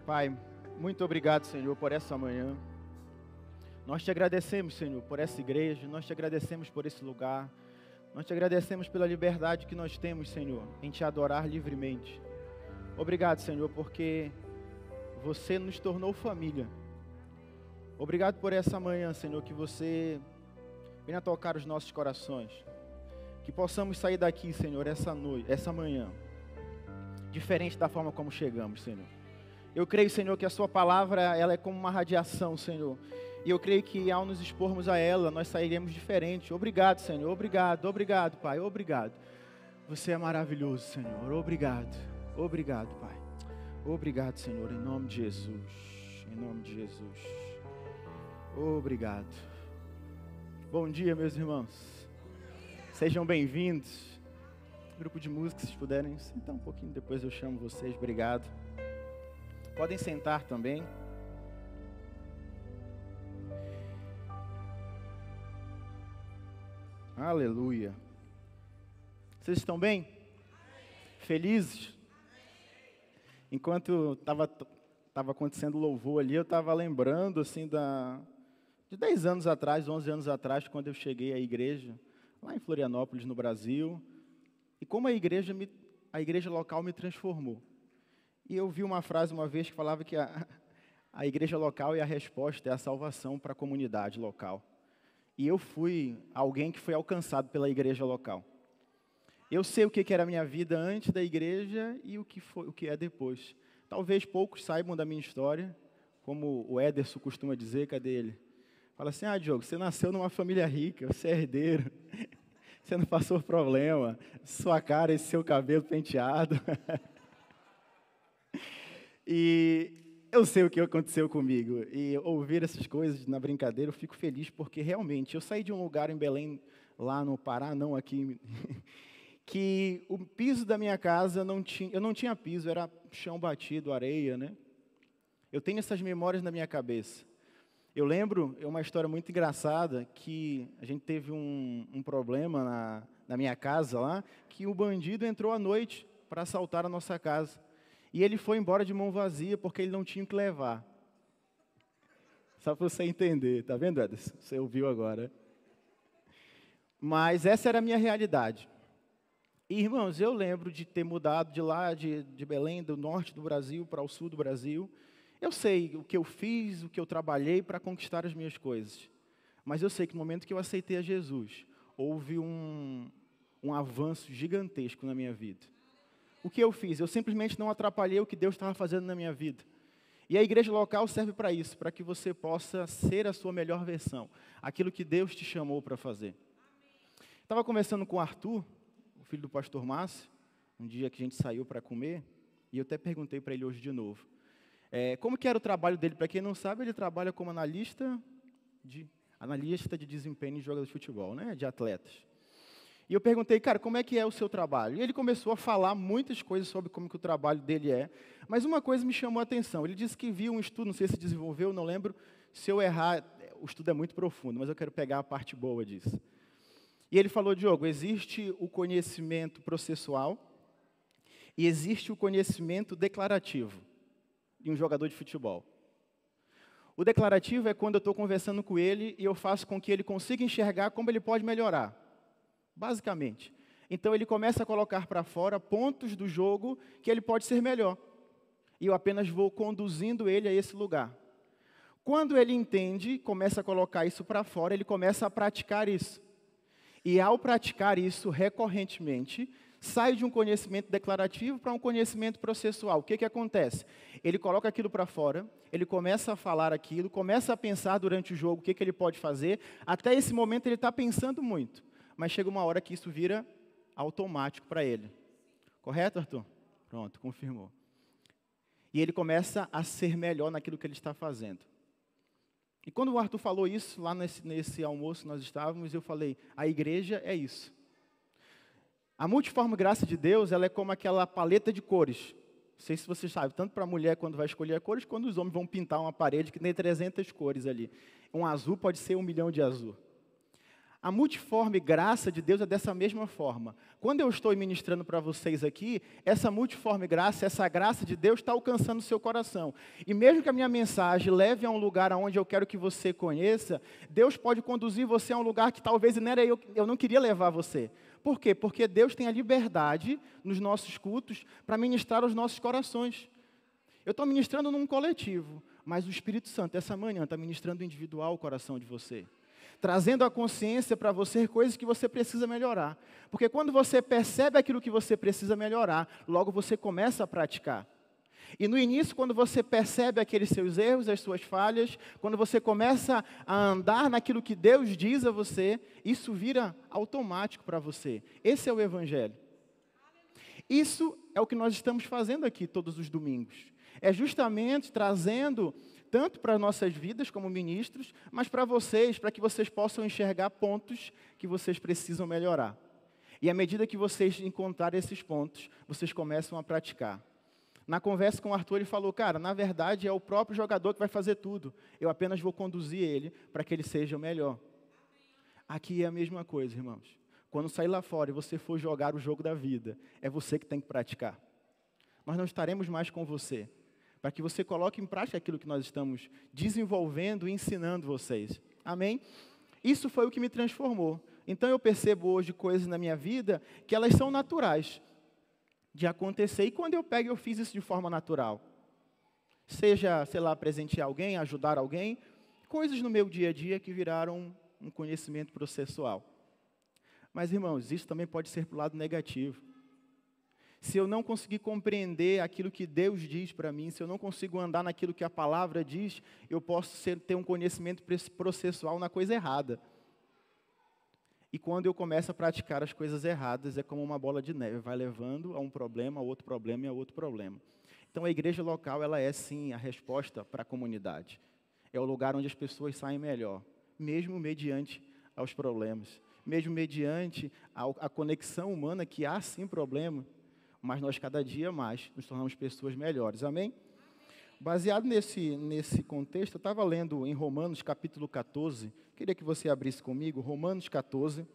Pai, muito obrigado, Senhor, por essa manhã. Nós te agradecemos, Senhor, por essa igreja, nós te agradecemos por esse lugar, nós te agradecemos pela liberdade que nós temos, Senhor, em te adorar livremente. Obrigado, Senhor, porque você nos tornou família. Obrigado por essa manhã, Senhor, que você venha tocar os nossos corações. Que possamos sair daqui, Senhor, essa manhã, diferente da forma como chegamos, Senhor. Eu creio, Senhor, que a sua palavra, ela é como uma radiação, Senhor. E eu creio que ao nos expormos a ela, nós sairemos diferentes. Obrigado, Senhor. Obrigado, Pai. Obrigado. Você é maravilhoso, Senhor. Obrigado, Pai. Obrigado, Senhor, em nome de Jesus. Em nome de Jesus. Obrigado. Bom dia, meus irmãos. Sejam bem-vindos. Grupo de música, se puderem sentar um pouquinho, depois eu chamo vocês. Obrigado. Podem sentar também. Aleluia. Vocês estão bem? Felizes? Enquanto estava acontecendo o louvor ali, eu estava lembrando assim de 10 anos atrás, 11 anos atrás, quando eu cheguei à igreja, lá em Florianópolis, no Brasil, e como a igreja local me transformou. E eu vi uma frase uma vez que falava que a igreja local é a resposta, é a salvação para a comunidade local. E eu fui alguém que foi alcançado pela igreja local. Eu sei o que era a minha vida antes da igreja e o que é depois. Talvez poucos saibam da minha história, como o Ederson costuma dizer, cadê ele? Fala assim, Diogo, você nasceu numa família rica, você é herdeiro, você não passou problema, sua cara, esse seu cabelo penteado. E eu sei o que aconteceu comigo. E ouvir essas coisas na brincadeira, eu fico feliz porque realmente eu saí de um lugar em Belém, lá no Pará, não aqui, que o piso da minha casa eu não tinha piso, era chão batido, areia, né? Eu tenho essas memórias na minha cabeça. Eu lembro, é uma história muito engraçada, que a gente teve um problema na minha casa lá, que o bandido entrou à noite para assaltar a nossa casa. E ele foi embora de mão vazia, porque ele não tinha o que levar. Só para você entender, tá vendo, Ederson? Você ouviu agora. Mas essa era a minha realidade. E, irmãos, eu lembro de ter mudado de lá, de Belém, do norte do Brasil para o sul do Brasil. Eu sei o que eu fiz, o que eu trabalhei para conquistar as minhas coisas. Mas eu sei que no momento que eu aceitei a Jesus, houve um avanço gigantesco na minha vida. O que eu fiz? Eu simplesmente não atrapalhei o que Deus estava fazendo na minha vida. E a igreja local serve para isso, para que você possa ser a sua melhor versão, aquilo que Deus te chamou para fazer. Estava conversando com o Arthur, o filho do pastor Márcio, um dia que a gente saiu para comer, e eu até perguntei para ele hoje de novo. Como que era o trabalho dele? Para quem não sabe, ele trabalha como analista de desempenho em jogos de futebol, né, de atletas. E eu perguntei, cara, como é que é o seu trabalho? E ele começou a falar muitas coisas sobre como que o trabalho dele é. Mas uma coisa me chamou a atenção. Ele disse que viu um estudo, não sei se desenvolveu, não lembro. Se eu errar, o estudo é muito profundo, mas eu quero pegar a parte boa disso. E ele falou, Diogo, existe o conhecimento processual e existe o conhecimento declarativo de um jogador de futebol. O declarativo é quando eu estou conversando com ele e eu faço com que ele consiga enxergar como ele pode melhorar. Basicamente. Então, ele começa a colocar para fora pontos do jogo que ele pode ser melhor. E eu apenas vou conduzindo ele a esse lugar. Quando ele entende, começa a colocar isso para fora, ele começa a praticar isso. E ao praticar isso recorrentemente, sai de um conhecimento declarativo para um conhecimento processual. O que acontece? Ele coloca aquilo para fora, ele começa a falar aquilo, começa a pensar durante o jogo o que ele pode fazer. Até esse momento ele está pensando muito. Mas chega uma hora que isso vira automático para ele. Correto, Arthur? Pronto, confirmou. E ele começa a ser melhor naquilo que ele está fazendo. E quando o Arthur falou isso, lá nesse almoço nós estávamos, eu falei, a igreja é isso. A multiforme graça de Deus, ela é como aquela paleta de cores. Não sei se você sabe, tanto para a mulher quando vai escolher cores, quando os homens vão pintar uma parede que tem 300 cores ali. Um azul pode ser 1 milhão de azul. A multiforme graça de Deus é dessa mesma forma. Quando eu estou ministrando para vocês aqui, essa multiforme graça, essa graça de Deus está alcançando o seu coração. E mesmo que a minha mensagem leve a um lugar onde eu quero que você conheça, Deus pode conduzir você a um lugar que talvez não era eu não queria levar você. Por quê? Porque Deus tem a liberdade nos nossos cultos para ministrar aos nossos corações. Eu estou ministrando num coletivo, mas o Espírito Santo, essa manhã, está ministrando individual o coração de você. Trazendo a consciência para você coisas que você precisa melhorar. Porque quando você percebe aquilo que você precisa melhorar, logo você começa a praticar. E no início, quando você percebe aqueles seus erros, as suas falhas, quando você começa a andar naquilo que Deus diz a você, isso vira automático para você. Esse é o Evangelho. Isso é o que nós estamos fazendo aqui todos os domingos. É justamente trazendo tanto para as nossas vidas como ministros, mas para vocês, para que vocês possam enxergar pontos que vocês precisam melhorar. E à medida que vocês encontrarem esses pontos, vocês começam a praticar. Na conversa com o Arthur, ele falou, cara, na verdade é o próprio jogador que vai fazer tudo. Eu apenas vou conduzir ele para que ele seja o melhor. Aqui é a mesma coisa, irmãos. Quando sair lá fora e você for jogar o jogo da vida, é você que tem que praticar. Nós não estaremos mais com você, para que você coloque em prática aquilo que nós estamos desenvolvendo e ensinando vocês. Amém? Isso foi o que me transformou. Então eu percebo hoje coisas na minha vida que elas são naturais de acontecer. E quando eu pego, eu fiz isso de forma natural. Seja, sei lá, presentear alguém, ajudar alguém, coisas no meu dia a dia que viraram um conhecimento processual. Mas, irmãos, isso também pode ser para o lado negativo. Se eu não conseguir compreender aquilo que Deus diz para mim, se eu não consigo andar naquilo que a palavra diz, eu posso ter um conhecimento processual na coisa errada. E quando eu começo a praticar as coisas erradas, é como uma bola de neve, vai levando a um problema, a outro problema e a outro problema. Então a igreja local, ela é sim a resposta para a comunidade. É o lugar onde as pessoas saem melhor, mesmo mediante aos problemas, mesmo mediante a conexão humana que há sim problema, mas nós cada dia mais nos tornamos pessoas melhores. Amém? Baseado nesse contexto, eu estava lendo em Romanos capítulo 14, queria que você abrisse comigo, Romanos 14.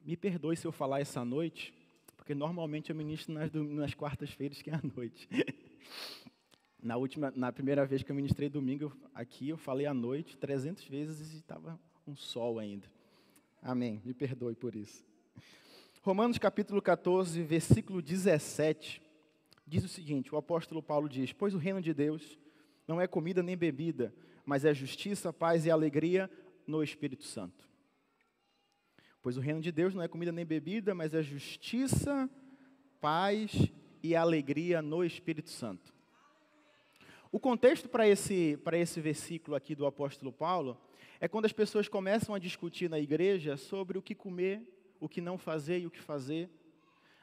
Me perdoe se eu falar essa noite, porque normalmente eu ministro nas quartas-feiras, que é à noite. Na primeira vez que eu ministrei domingo, aqui eu falei à noite 300 vezes e estava um sol ainda. Amém, me perdoe por isso. Romanos capítulo 14, versículo 17, diz o seguinte, o apóstolo Paulo diz, pois o reino de Deus não é comida nem bebida, mas é justiça, paz e alegria no Espírito Santo. Pois o reino de Deus não é comida nem bebida, mas é justiça, paz e alegria no Espírito Santo. O contexto para esse versículo aqui do apóstolo Paulo é quando as pessoas começam a discutir na igreja sobre o que comer, o que não fazer e o que fazer.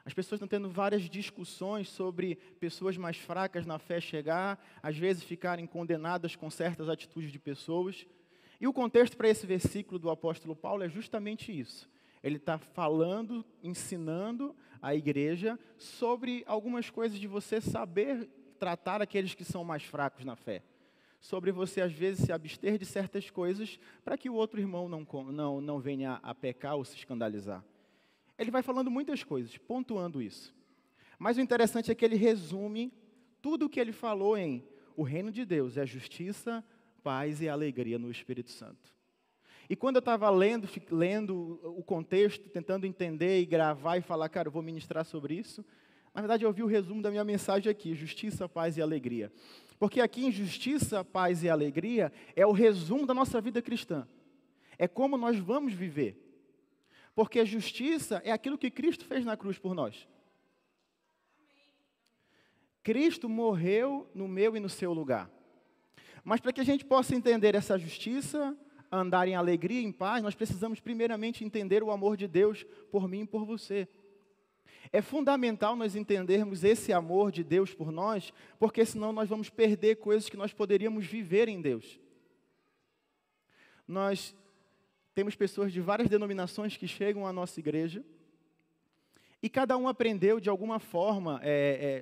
As pessoas estão tendo várias discussões sobre pessoas mais fracas na fé chegar, às vezes ficarem condenadas com certas atitudes de pessoas. E o contexto para esse versículo do apóstolo Paulo é justamente isso. Ele está falando, ensinando a igreja sobre algumas coisas de você saber tratar aqueles que são mais fracos na fé. Sobre você, às vezes, se abster de certas coisas para que o outro irmão não venha a pecar ou se escandalizar. Ele vai falando muitas coisas, pontuando isso. Mas o interessante é que ele resume tudo o que ele falou em o reino de Deus é justiça, paz e alegria no Espírito Santo. E quando eu estava lendo o contexto, tentando entender e gravar e falar, cara, eu vou ministrar sobre isso, na verdade eu ouvi o resumo da minha mensagem aqui, justiça, paz e alegria. Porque aqui em justiça, paz e alegria é o resumo da nossa vida cristã. É como nós vamos viver. Porque a justiça é aquilo que Cristo fez na cruz por nós. Cristo morreu no meu e no seu lugar. Mas para que a gente possa entender essa justiça, andar em alegria e em paz, nós precisamos primeiramente entender o amor de Deus por mim e por você. É fundamental nós entendermos esse amor de Deus por nós, porque senão nós vamos perder coisas que nós poderíamos viver em Deus. Nós temos pessoas de várias denominações que chegam à nossa igreja, E cada um aprendeu de alguma forma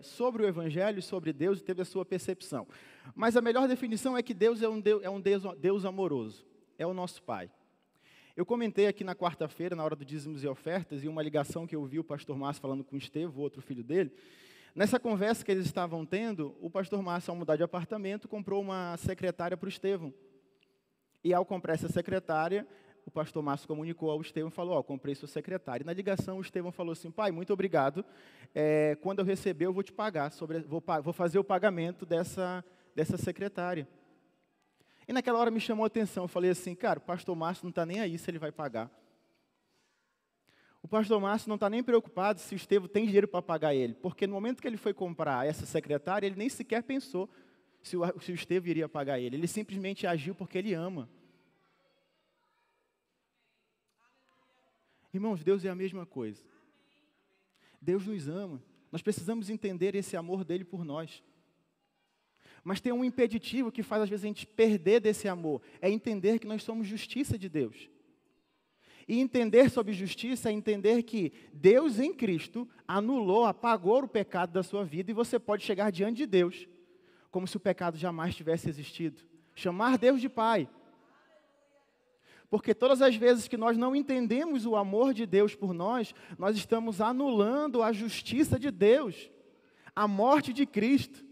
sobre o Evangelho, sobre Deus, e teve a sua percepção. Mas a melhor definição é que Deus é um Deus amoroso, é o nosso Pai. Eu comentei aqui na quarta-feira, na hora do dízimos e ofertas, e uma ligação que eu vi o pastor Márcio falando com o Estevão, o outro filho dele. Nessa conversa que eles estavam tendo, o pastor Márcio, ao mudar de apartamento, comprou uma secretária para o Estevão. E ao comprar essa secretária, o pastor Márcio comunicou ao Estevão e falou, comprei sua secretária. E na ligação, o Estevão falou assim, pai, muito obrigado, quando eu receber, eu vou te pagar, vou fazer o pagamento dessa secretária. E naquela hora me chamou a atenção, eu falei assim, cara, o pastor Márcio não está nem aí se ele vai pagar. O pastor Márcio não está nem preocupado se o Estevão tem dinheiro para pagar ele, porque no momento que ele foi comprar essa secretária, ele nem sequer pensou se o Estevão iria pagar ele simplesmente agiu porque ele ama. Irmãos, Deus é a mesma coisa. Deus nos ama. Nós precisamos entender esse amor dele por nós. Mas tem um impeditivo que faz, às vezes, a gente perder desse amor. É entender que nós somos justiça de Deus. E entender sobre justiça é entender que Deus em Cristo anulou, apagou o pecado da sua vida e você pode chegar diante de Deus como se o pecado jamais tivesse existido. Chamar Deus de Pai. Porque todas as vezes que nós não entendemos o amor de Deus por nós, nós estamos anulando a justiça de Deus, a morte de Cristo.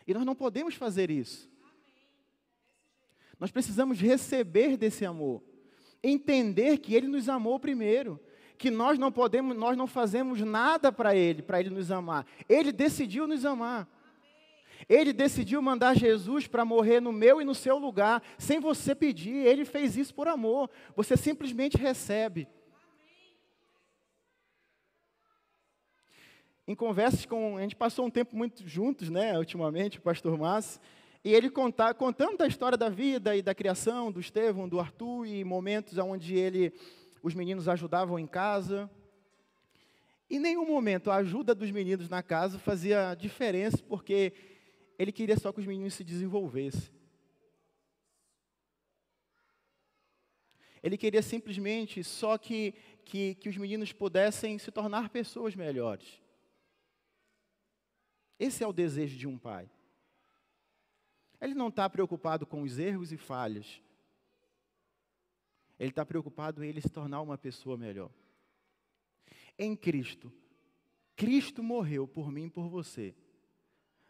E nós não podemos fazer isso. Nós precisamos receber desse amor, entender que Ele nos amou primeiro, que nós não fazemos nada para Ele nos amar. Ele decidiu nos amar. Ele decidiu mandar Jesus para morrer no meu e no seu lugar, sem você pedir. Ele fez isso por amor. Você simplesmente recebe. Em conversas a gente passou um tempo muito juntos, né, ultimamente, o pastor Márcio, e ele contando da história da vida e da criação do Estevão, do Arthur, e momentos onde os meninos ajudavam em casa. Em nenhum momento a ajuda dos meninos na casa fazia diferença, porque ele queria só que os meninos se desenvolvessem. Ele queria simplesmente só que os meninos pudessem se tornar pessoas melhores. Esse é o desejo de um pai. Ele não está preocupado com os erros e falhas. Ele está preocupado em ele se tornar uma pessoa melhor. Em Cristo, Cristo morreu por mim e por você,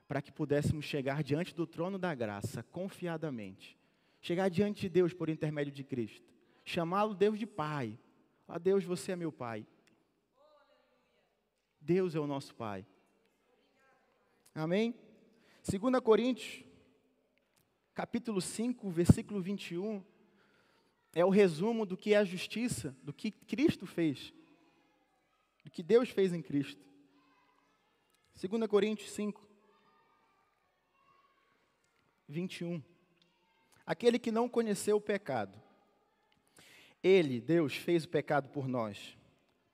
para que pudéssemos chegar diante do trono da graça, confiadamente. Chegar diante de Deus por intermédio de Cristo. Chamá-lo Deus de Pai. Ó Deus, você é meu Pai. Deus é o nosso Pai. Amém? 2 Coríntios, capítulo 5, versículo 21, é o resumo do que é a justiça, do que Cristo fez, do que Deus fez em Cristo. 2 Coríntios 5, 21. Aquele que não conheceu o pecado, Ele, Deus, fez o pecado por nós,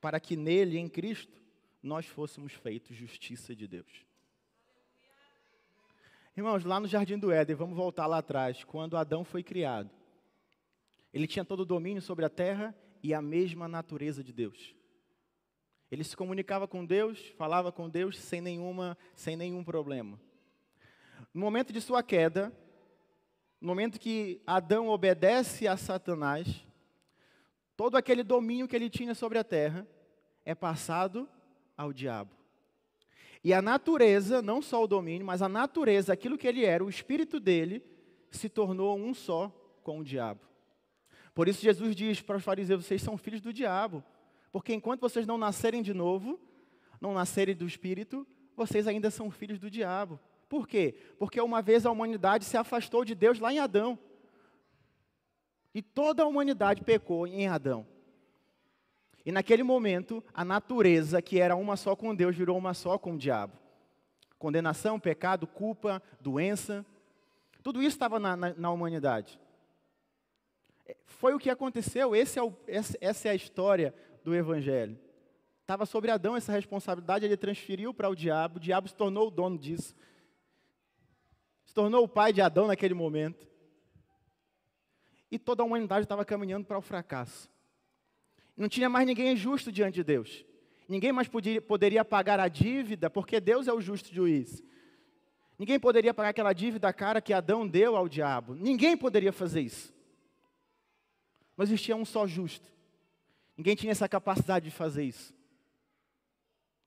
para que nele, em Cristo, nós fôssemos feitos justiça de Deus. Irmãos, lá no Jardim do Éden, vamos voltar lá atrás, quando Adão foi criado. Ele tinha todo o domínio sobre a terra e a mesma natureza de Deus. Ele se comunicava com Deus, falava com Deus sem nenhum problema. No momento de sua queda, no momento que Adão obedece a Satanás, todo aquele domínio que ele tinha sobre a terra é passado ao diabo. E a natureza, não só o domínio, mas a natureza, aquilo que ele era, o espírito dele, se tornou um só com o diabo. Por isso Jesus diz para os fariseus, vocês são filhos do diabo. Porque enquanto vocês não nascerem de novo, não nascerem do espírito, vocês ainda são filhos do diabo. Por quê? Porque uma vez a humanidade se afastou de Deus lá em Adão. E toda a humanidade pecou em Adão. E naquele momento, a natureza, que era uma só com Deus, virou uma só com o diabo. Condenação, pecado, culpa, doença. Tudo isso estava na humanidade. Foi o que aconteceu, essa é a história do Evangelho. Estava sobre Adão essa responsabilidade, ele transferiu para o diabo se tornou o dono disso. Se tornou o pai de Adão naquele momento. E toda a humanidade estava caminhando para o fracasso. Não tinha mais ninguém justo diante de Deus. Ninguém mais poderia pagar a dívida, porque Deus é o justo juiz. Ninguém poderia pagar aquela dívida cara que Adão deu ao diabo. Ninguém poderia fazer isso. Não existia um só justo. Ninguém tinha essa capacidade de fazer isso.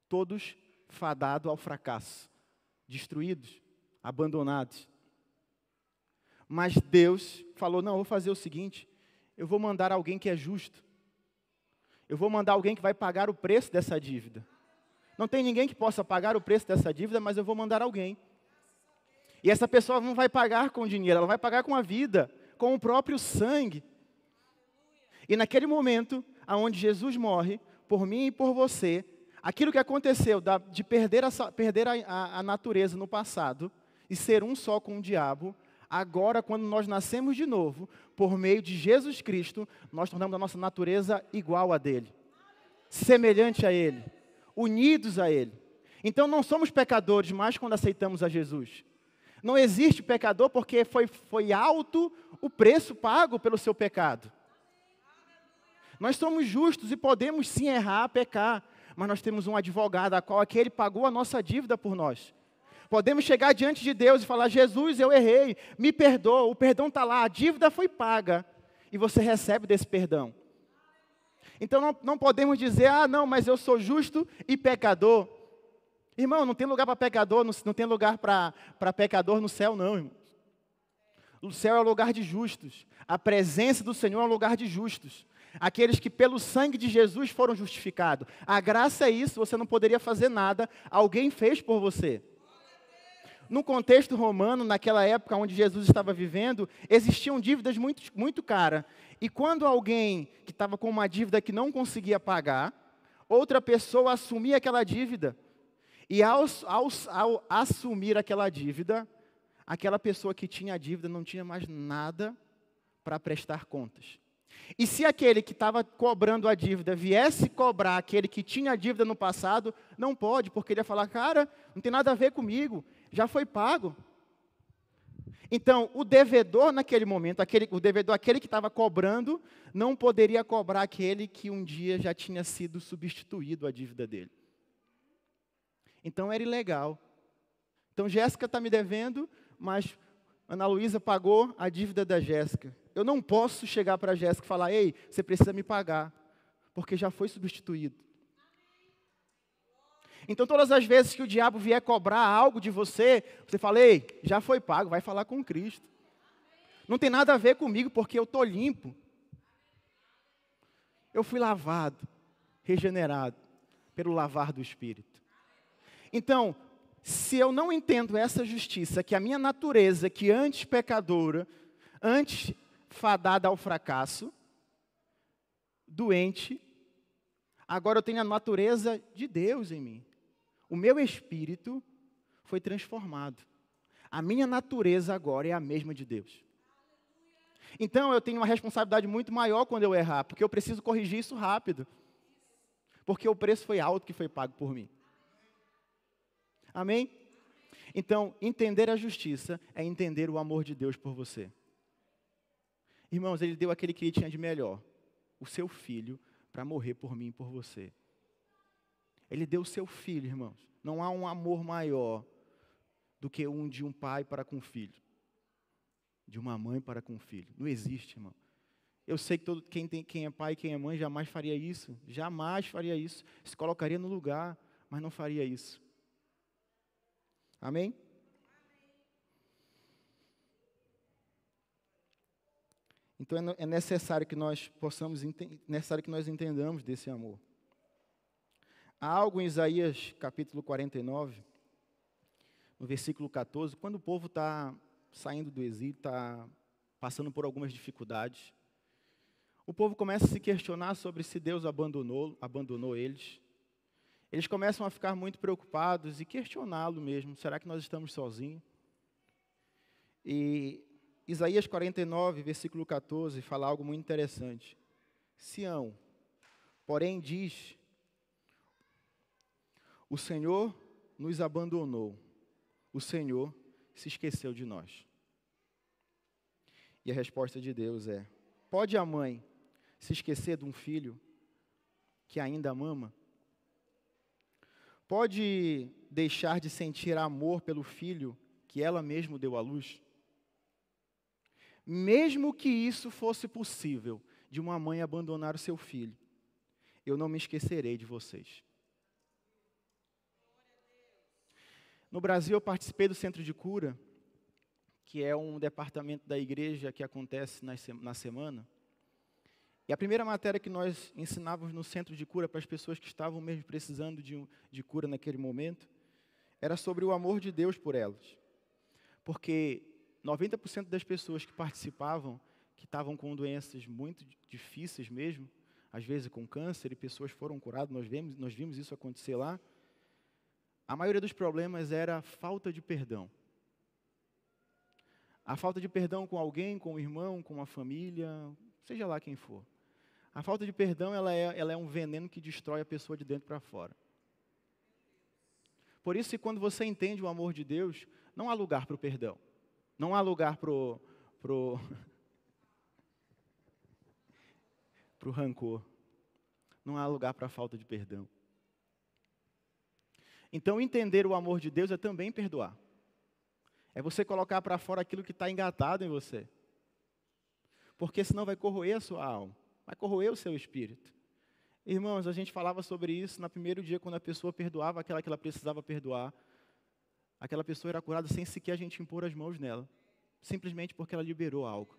Todos fadados ao fracasso, destruídos, abandonados. Mas Deus falou, não, eu vou fazer o seguinte, eu vou mandar alguém que é justo. Eu vou mandar alguém que vai pagar o preço dessa dívida. Não tem ninguém que possa pagar o preço dessa dívida, mas eu vou mandar alguém. E essa pessoa não vai pagar com dinheiro, ela vai pagar com a vida, com o próprio sangue. E naquele momento, onde Jesus morre, por mim e por você, aquilo que aconteceu de perder a natureza no passado e ser um só com o diabo, agora, quando nós nascemos de novo, por meio de Jesus Cristo, nós tornamos a nossa natureza igual a dele, semelhante a ele, unidos a ele. Então não somos pecadores mais quando aceitamos a Jesus. Não existe pecador porque foi alto o preço pago pelo seu pecado. Nós somos justos e podemos sim errar, pecar, mas nós temos um advogado, a qual aquele pagou a nossa dívida por nós. Podemos chegar diante de Deus e falar, Jesus, eu errei, me perdoa, o perdão está lá, a dívida foi paga, e você recebe desse perdão. Então não podemos dizer, não, mas eu sou justo e pecador. Irmão, não tem lugar para pecador, não tem lugar para pecador no céu não, irmão. O céu é o lugar de justos, a presença do Senhor é um lugar de justos. Aqueles que pelo sangue de Jesus foram justificados. A graça é isso, você não poderia fazer nada, alguém fez por você. No contexto romano, naquela época onde Jesus estava vivendo, existiam dívidas muito, muito caras. E quando alguém que estava com uma dívida que não conseguia pagar, outra pessoa assumia aquela dívida. E ao assumir aquela dívida, aquela pessoa que tinha a dívida não tinha mais nada para prestar contas. E se aquele que estava cobrando a dívida viesse cobrar aquele que tinha a dívida no passado, não pode, porque ele ia falar, cara, não tem nada a ver comigo, já foi pago. Então, o devedor naquele momento, aquele que estava cobrando, não poderia cobrar aquele que um dia já tinha sido substituído a dívida dele. Então, era ilegal. Então, Jéssica está me devendo, mas Ana Luísa pagou a dívida da Jéssica. Eu não posso chegar para a Jéssica e falar, ei, você precisa me pagar, porque já foi substituído. Então, todas as vezes que o diabo vier cobrar algo de você, você fala, ei, já foi pago, vai falar com Cristo. Não tem nada a ver comigo, porque eu estou limpo. Eu fui lavado, regenerado, pelo lavar do Espírito. Então, se eu não entendo essa justiça, que a minha natureza, que antes pecadora, antes fadada ao fracasso, doente, agora eu tenho a natureza de Deus em mim. O meu espírito foi transformado. A minha natureza agora é a mesma de Deus. Então eu tenho uma responsabilidade muito maior quando eu errar, porque eu preciso corrigir isso rápido. Porque o preço foi alto que foi pago por mim. Amém? Então, entender a justiça é entender o amor de Deus por você. Irmãos, Ele deu aquele que Ele tinha de melhor, o seu filho, para morrer por mim e por você. Ele deu o seu filho, irmãos. Não há um amor maior do que um de um pai para com o filho. De uma mãe para com o filho. Não existe, irmão. Eu sei que quem é pai e quem é mãe jamais faria isso. Jamais faria isso. Se colocaria no lugar, mas não faria isso. Amém? Então é necessário que nós entendamos desse amor. Há algo em Isaías capítulo 49, no versículo 14, quando o povo está saindo do exílio, está passando por algumas dificuldades, o povo começa a se questionar sobre se Deus abandonou eles. Eles começam a ficar muito preocupados e questioná-lo mesmo. Será que nós estamos sozinhos? E Isaías 49, versículo 14, fala algo muito interessante. Sião, porém diz, o Senhor nos abandonou, o Senhor se esqueceu de nós. E a resposta de Deus é, pode a mãe se esquecer de um filho que ainda mama, pode deixar de sentir amor pelo filho que ela mesma deu à luz? Mesmo que isso fosse possível, de uma mãe abandonar o seu filho, eu não me esquecerei de vocês. No Brasil, eu participei do Centro de Cura, que é um departamento da igreja que acontece na semana. E a primeira matéria que nós ensinávamos no Centro de Cura para as pessoas que estavam mesmo precisando de cura naquele momento, era sobre o amor de Deus por elas. Porque 90% das pessoas que participavam, que estavam com doenças muito difíceis mesmo, às vezes com câncer, e pessoas foram curadas, nós vimos isso acontecer lá, a maioria dos problemas era a falta de perdão. A falta de perdão com alguém, com o irmão, com a família, seja lá quem for. A falta de perdão, ela é um veneno que destrói a pessoa de dentro para fora. Por isso, quando você entende o amor de Deus, não há lugar para o perdão. Não há lugar para o rancor. Não há lugar para a falta de perdão. Então, entender o amor de Deus é também perdoar. É você colocar para fora aquilo que está engatado em você. Porque senão vai corroer a sua alma. Vai corroer o seu espírito. Irmãos, a gente falava sobre isso no primeiro dia, quando a pessoa perdoava aquela que ela precisava perdoar. Aquela pessoa era curada sem sequer a gente impor as mãos nela. Simplesmente porque ela liberou algo.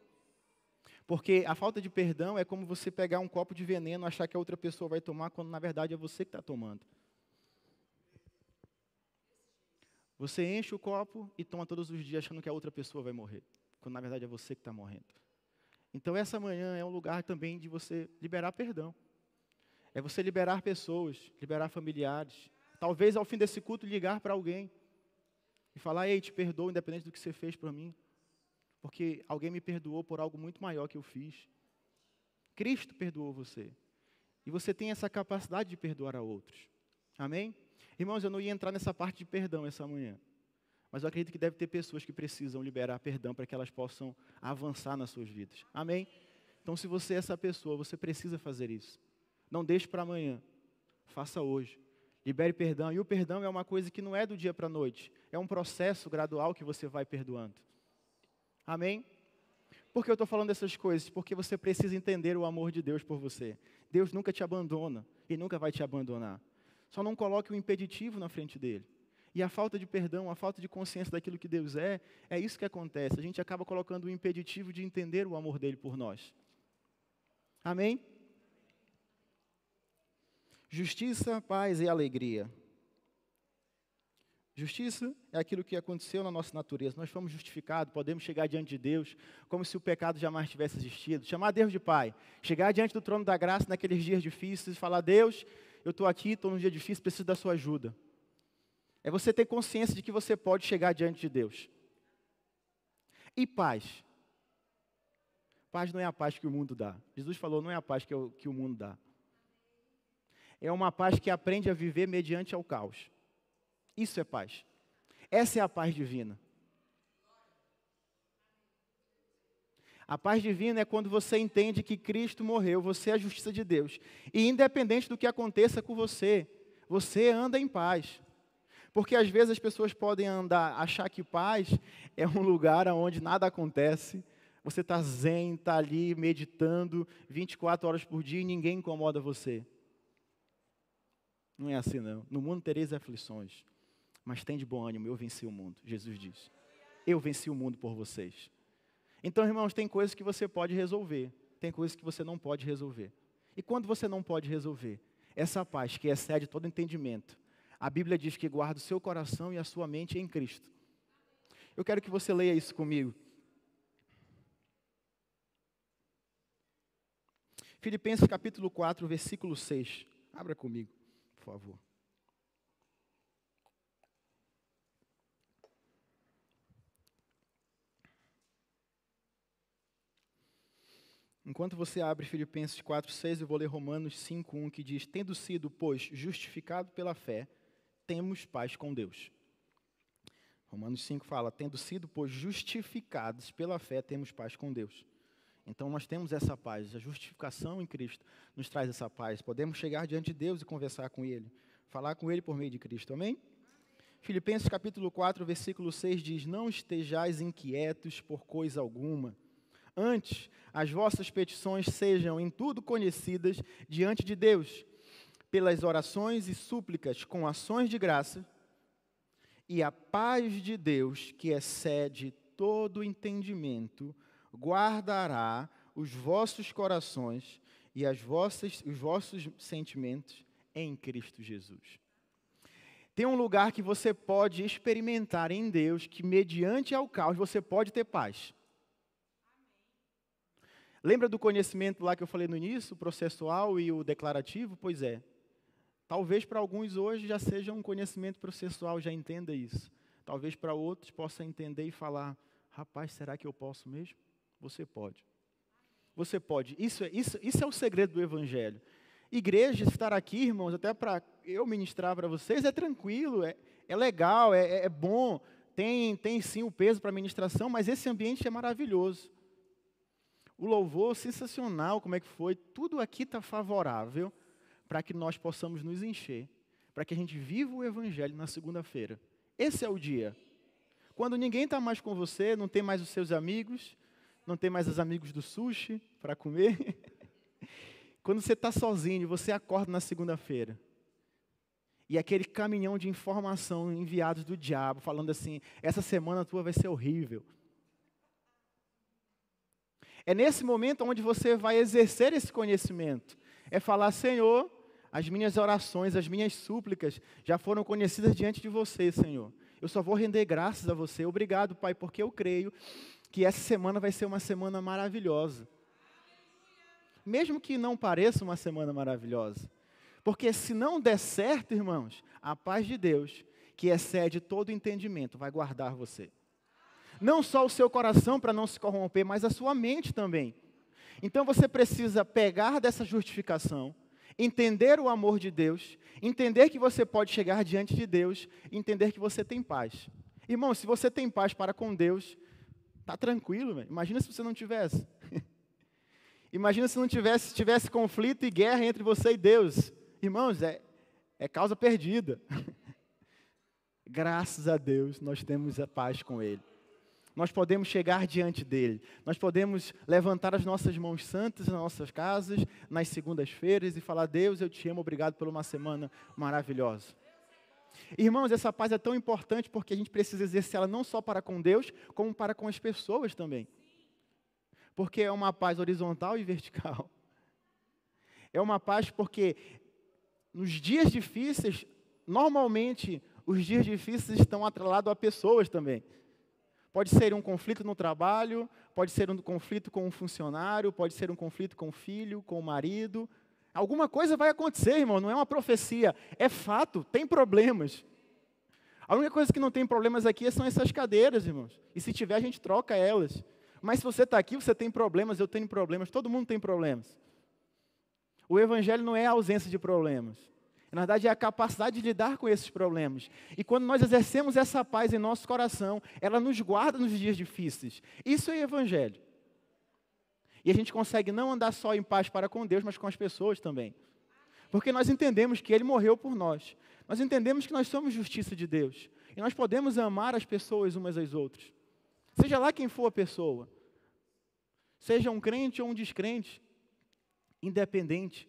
Porque a falta de perdão é como você pegar um copo de veneno, achar que a outra pessoa vai tomar, quando na verdade é você que está tomando. Você enche o copo e toma todos os dias achando que a outra pessoa vai morrer, quando na verdade é você que está morrendo. Então essa manhã é um lugar também de você liberar perdão. É você liberar pessoas, liberar familiares. Talvez ao fim desse culto ligar para alguém e falar: ei, te perdoo independente do que você fez por mim. Porque alguém me perdoou por algo muito maior que eu fiz. Cristo perdoou você. E você tem essa capacidade de perdoar a outros. Amém? Irmãos, eu não ia entrar nessa parte de perdão essa manhã. Mas eu acredito que deve ter pessoas que precisam liberar perdão para que elas possam avançar nas suas vidas. Amém? Então, se você é essa pessoa, você precisa fazer isso. Não deixe para amanhã. Faça hoje. Libere perdão. E o perdão é uma coisa que não é do dia para a noite. É um processo gradual que você vai perdoando. Amém? Por que eu estou falando dessas coisas? Porque você precisa entender o amor de Deus por você. Deus nunca te abandona e nunca vai te abandonar. Só não coloque um impeditivo na frente dele. E a falta de perdão, a falta de consciência daquilo que Deus é isso que acontece. A gente acaba colocando um impeditivo de entender o amor dele por nós. Amém? Justiça, paz e alegria. Justiça é aquilo que aconteceu na nossa natureza. Nós fomos justificados, podemos chegar diante de Deus como se o pecado jamais tivesse existido. Chamar Deus de Pai. Chegar diante do trono da graça naqueles dias difíceis e falar: Deus, eu estou aqui, estou num dia difícil, preciso da sua ajuda. É você ter consciência de que você pode chegar diante de Deus. E paz. Paz não é a paz que o mundo dá. Jesus falou, não é a paz que o mundo dá. É uma paz que aprende a viver mediante ao caos. Isso é paz. Essa é a paz divina. A paz divina é quando você entende que Cristo morreu, você é a justiça de Deus. E independente do que aconteça com você, você anda em paz. Porque às vezes as pessoas podem achar que paz é um lugar onde nada acontece. Você está zen, está ali meditando 24 horas por dia e ninguém incomoda você. Não é assim não. No mundo tereis aflições, mas tem de bom ânimo, eu venci o mundo, Jesus diz. Eu venci o mundo por vocês. Então, irmãos, tem coisas que você pode resolver, tem coisas que você não pode resolver. E quando você não pode resolver, essa paz que excede todo entendimento, a Bíblia diz que guarda o seu coração e a sua mente em Cristo. Eu quero que você leia isso comigo. Filipenses capítulo 4, versículo 6. Abra comigo, por favor. Enquanto você abre Filipenses 4, 6, eu vou ler Romanos 5, 1, que diz: tendo sido, pois, justificado pela fé, temos paz com Deus. Romanos 5 fala: tendo sido, pois, justificados pela fé, temos paz com Deus. Então nós temos essa paz, a justificação em Cristo nos traz essa paz. Podemos chegar diante de Deus e conversar com Ele, falar com Ele por meio de Cristo, amém? Filipenses capítulo 4, versículo 6 diz: não estejais inquietos por coisa alguma. Antes, as vossas petições sejam em tudo conhecidas diante de Deus, pelas orações e súplicas com ações de graça, e a paz de Deus, que excede todo entendimento, guardará os vossos corações e os vossos sentimentos em Cristo Jesus. Tem um lugar que você pode experimentar em Deus, que mediante ao caos você pode ter paz. Lembra do conhecimento lá que eu falei no início, o processual e o declarativo? Pois é. Talvez para alguns hoje já seja um conhecimento processual, já entenda isso. Talvez para outros possa entender e falar: rapaz, será que eu posso mesmo? Você pode. Você pode. Isso é o segredo do Evangelho. Igreja, estar aqui, irmãos, até para eu ministrar para vocês, é tranquilo, é legal, é bom. Tem sim o peso para a ministração, mas esse ambiente é maravilhoso. O louvor, sensacional, como é que foi? Tudo aqui está favorável para que nós possamos nos encher, para que a gente viva o Evangelho na segunda-feira. Esse é o dia. Quando ninguém está mais com você, não tem mais os seus amigos, não tem mais os amigos do sushi para comer. Quando você está sozinho, você acorda na segunda-feira. E aquele caminhão de informação enviados do diabo, falando assim: essa semana tua vai ser horrível. É nesse momento onde você vai exercer esse conhecimento. É falar: Senhor, as minhas orações, as minhas súplicas já foram conhecidas diante de você, Senhor. Eu só vou render graças a você. Obrigado, Pai, porque eu creio que essa semana vai ser uma semana maravilhosa. Mesmo que não pareça uma semana maravilhosa. Porque se não der certo, irmãos, a paz de Deus, que excede todo entendimento, vai guardar você. Não só o seu coração para não se corromper, mas a sua mente também. Então você precisa pegar dessa justificação, entender o amor de Deus, entender que você pode chegar diante de Deus, entender que você tem paz. Irmão, se você tem paz para com Deus, está tranquilo, véio. Imagina se você não tivesse. Imagina se não tivesse conflito e guerra entre você e Deus. Irmãos, é causa perdida. Graças a Deus, nós temos a paz com Ele. Nós podemos chegar diante dEle. Nós podemos levantar as nossas mãos santas nas nossas casas, nas segundas-feiras, e falar: Deus, eu te amo, obrigado por uma semana maravilhosa. Irmãos, essa paz é tão importante porque a gente precisa exercê-la não só para com Deus, como para com as pessoas também. Porque é uma paz horizontal e vertical. É uma paz porque nos dias difíceis, normalmente, os dias difíceis estão atrelados a pessoas também. Pode ser um conflito no trabalho, pode ser um conflito com um funcionário, pode ser um conflito com o filho, com o marido. Alguma coisa vai acontecer, irmão, não é uma profecia, é fato, tem problemas. A única coisa que não tem problemas aqui são essas cadeiras, irmãos. E se tiver, a gente troca elas. Mas se você está aqui, você tem problemas, eu tenho problemas, todo mundo tem problemas. O Evangelho não é a ausência de problemas. Na verdade, é a capacidade de lidar com esses problemas. E quando nós exercemos essa paz em nosso coração, ela nos guarda nos dias difíceis. Isso é Evangelho. E a gente consegue não andar só em paz para com Deus, mas com as pessoas também. Porque nós entendemos que Ele morreu por nós. Nós entendemos que nós somos justiça de Deus. E nós podemos amar as pessoas umas às outras. Seja lá quem for a pessoa. Seja um crente ou um descrente. Independente.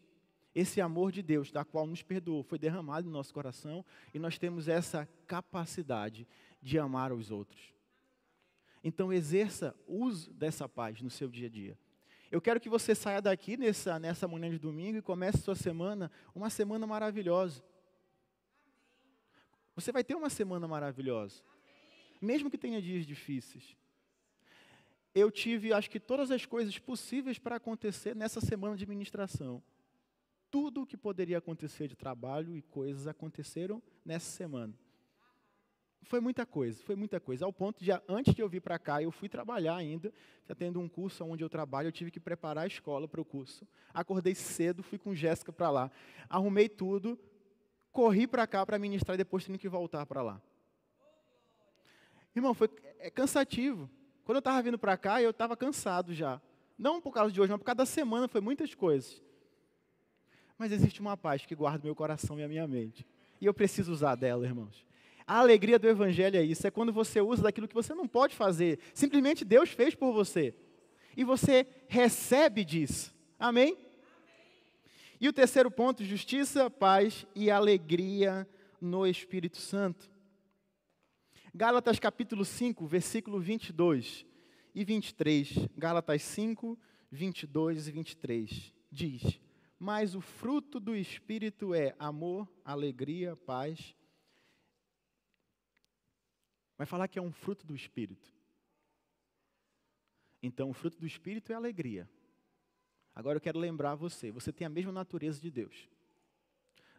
Esse amor de Deus, da qual nos perdoou, foi derramado no nosso coração. E nós temos essa capacidade de amar os outros. Então exerça uso dessa paz no seu dia a dia. Eu quero que você saia daqui nessa manhã de domingo e comece a sua semana, uma semana maravilhosa. Você vai ter uma semana maravilhosa. Mesmo que tenha dias difíceis. Eu tive, acho que todas as coisas possíveis para acontecer nessa semana de ministração. Tudo o que poderia acontecer de trabalho e coisas aconteceram nessa semana. Foi muita coisa. Ao ponto de, antes de eu vir para cá, eu fui trabalhar ainda, já tendo um curso onde eu trabalho, eu tive que preparar a escola para o curso. Acordei cedo, fui com Jéssica para lá. Arrumei tudo, corri para cá para ministrar e depois tive que voltar para lá. Irmão, é cansativo. Quando eu estava vindo para cá, eu estava cansado já. Não por causa de hoje, mas por causa da semana, foi muitas coisas. Mas existe uma paz que guarda o meu coração e a minha mente. E eu preciso usar dela, irmãos. A alegria do Evangelho é isso, é quando você usa daquilo que você não pode fazer. Simplesmente Deus fez por você. E você recebe disso. Amém? E o terceiro ponto, justiça, paz e alegria no Espírito Santo. Gálatas capítulo 5, versículo 22 e 23. Gálatas 5, 22 e 23. Diz: mas o fruto do Espírito é amor, alegria, paz. Vai falar que é um fruto do Espírito. Então, o fruto do Espírito é alegria. Agora eu quero lembrar você tem a mesma natureza de Deus.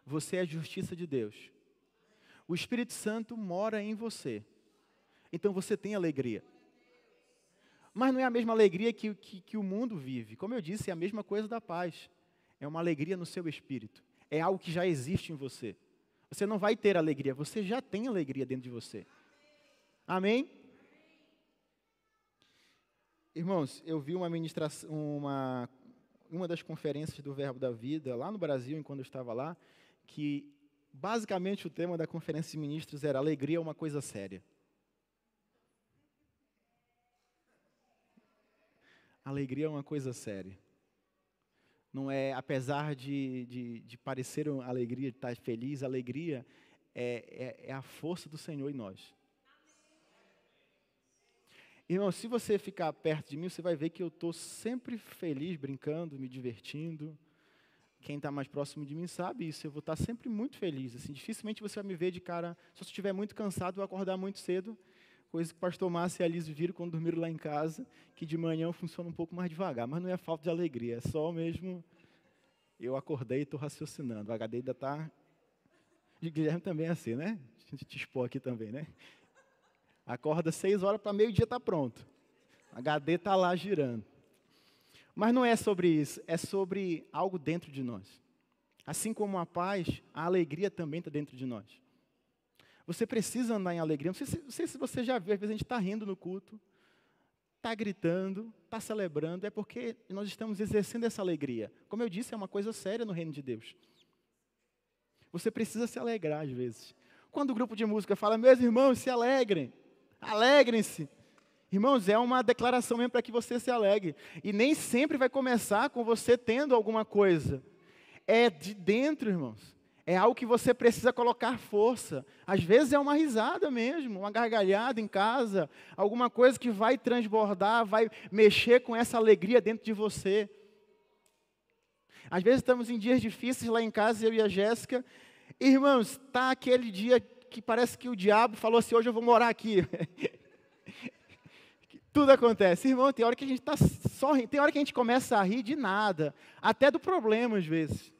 Você é a justiça de Deus. O Espírito Santo mora em você. Então você tem alegria. Mas não é a mesma alegria que o mundo vive. Como eu disse, é a mesma coisa da paz. É uma alegria no seu espírito. É algo que já existe em você. Você não vai ter alegria, você já tem alegria dentro de você. Amém? Irmãos, eu vi uma ministração, uma das conferências do Verbo da Vida, lá no Brasil, enquanto eu estava lá, que basicamente o tema da conferência de ministros era alegria é uma coisa séria. Alegria é uma coisa séria. Não é, apesar de parecer uma alegria, de estar feliz, alegria é a força do Senhor em nós. Irmão, se você ficar perto de mim, você vai ver que eu estou sempre feliz, brincando, me divertindo. Quem está mais próximo de mim sabe isso, eu vou estar sempre muito feliz. Assim, dificilmente você vai me ver de cara, se eu estiver muito cansado, eu vou acordar muito cedo, coisa que o pastor Márcio e a Alice viram quando dormiram lá em casa, que de manhã eu funciono um pouco mais devagar, mas não é falta de alegria, é só mesmo, eu acordei e estou raciocinando. O HD ainda está, de Guilherme também é assim, né? A gente te expor aqui também, né? Acorda 6 horas para meio-dia, está pronto. O HD está lá girando. Mas não é sobre isso, é sobre algo dentro de nós. Assim como a paz, a alegria também está dentro de nós. Você precisa andar em alegria. Não sei se você já viu, às vezes a gente está rindo no culto, está gritando, está celebrando, é porque nós estamos exercendo essa alegria. Como eu disse, é uma coisa séria no reino de Deus. Você precisa se alegrar às vezes. Quando o grupo de música fala, meus irmãos, se alegrem. Alegrem-se. Irmãos, é uma declaração mesmo para que você se alegre. E nem sempre vai começar com você tendo alguma coisa. É de dentro, irmãos. É algo que você precisa colocar força. Às vezes é uma risada mesmo, uma gargalhada em casa, alguma coisa que vai transbordar, vai mexer com essa alegria dentro de você. Às vezes estamos em dias difíceis lá em casa, eu e a Jéssica. Irmãos, está aquele dia que parece que o diabo falou assim, hoje eu vou morar aqui. Tudo acontece. Irmão, tem hora que a gente está só rindo, tem hora que a gente começa a rir de nada, até do problema às vezes.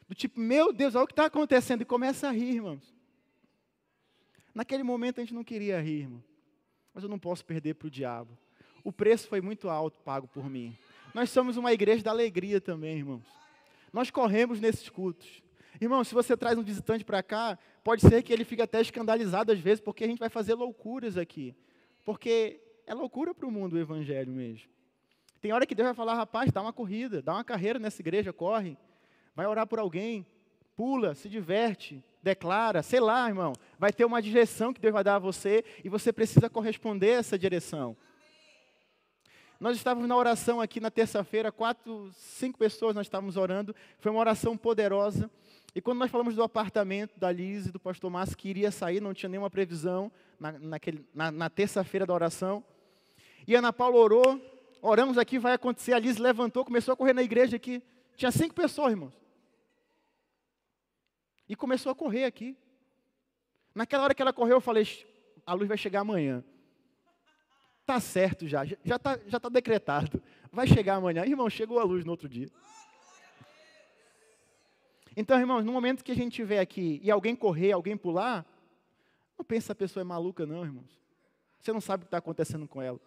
Do tipo, meu Deus, olha o que está acontecendo, e começa a rir, irmãos. Naquele momento a gente não queria rir, irmão. Mas eu não posso perder para o diabo. O preço foi muito alto pago por mim. Nós somos uma igreja da alegria também, irmãos. Nós corremos nesses cultos. Irmão, se você traz um visitante para cá, pode ser que ele fique até escandalizado às vezes, porque a gente vai fazer loucuras aqui. Porque é loucura para o mundo o evangelho mesmo. Tem hora que Deus vai falar, rapaz, dá uma corrida, dá uma carreira nessa igreja, corre. Vai orar por alguém, pula, se diverte, declara, sei lá, irmão. Vai ter uma direção que Deus vai dar a você e você precisa corresponder a essa direção. Nós estávamos na oração aqui na terça-feira, 4, 5 pessoas nós estávamos orando. Foi uma oração poderosa. E quando nós falamos do apartamento da Liz e do pastor Márcio, que iria sair, não tinha nenhuma previsão na terça-feira da oração. E a Ana Paula orou, oramos aqui, vai acontecer. A Liz levantou, começou a correr na igreja aqui. Tinha 5 pessoas, irmãos. E começou a correr aqui. Naquela hora que ela correu, eu falei, a luz vai chegar amanhã. Está certo já está decretado. Vai chegar amanhã. Irmão, chegou a luz no outro dia. Então, irmãos, no momento que a gente estiver aqui e alguém correr, alguém pular, não pense que essa pessoa é maluca não, irmãos. Você não sabe o que está acontecendo com ela.